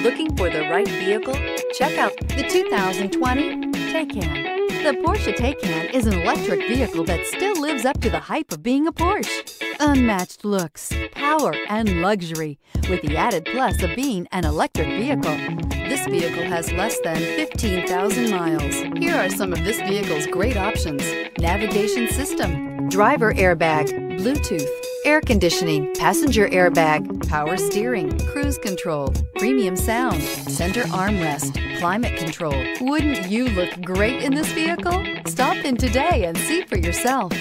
Looking for the right vehicle? Check out the 2020 Taycan. The Porsche Taycan is an electric vehicle that still lives up to the hype of being a Porsche. Unmatched looks, power, and luxury, with the added plus of being an electric vehicle. This vehicle has less than 15,000 miles. Here are some of this vehicle's great options: navigation system, driver airbag, Bluetooth, air conditioning, passenger airbag, power steering, cruise control, premium sound, center armrest, climate control. Wouldn't you look great in this vehicle? Stop in today and see for yourself.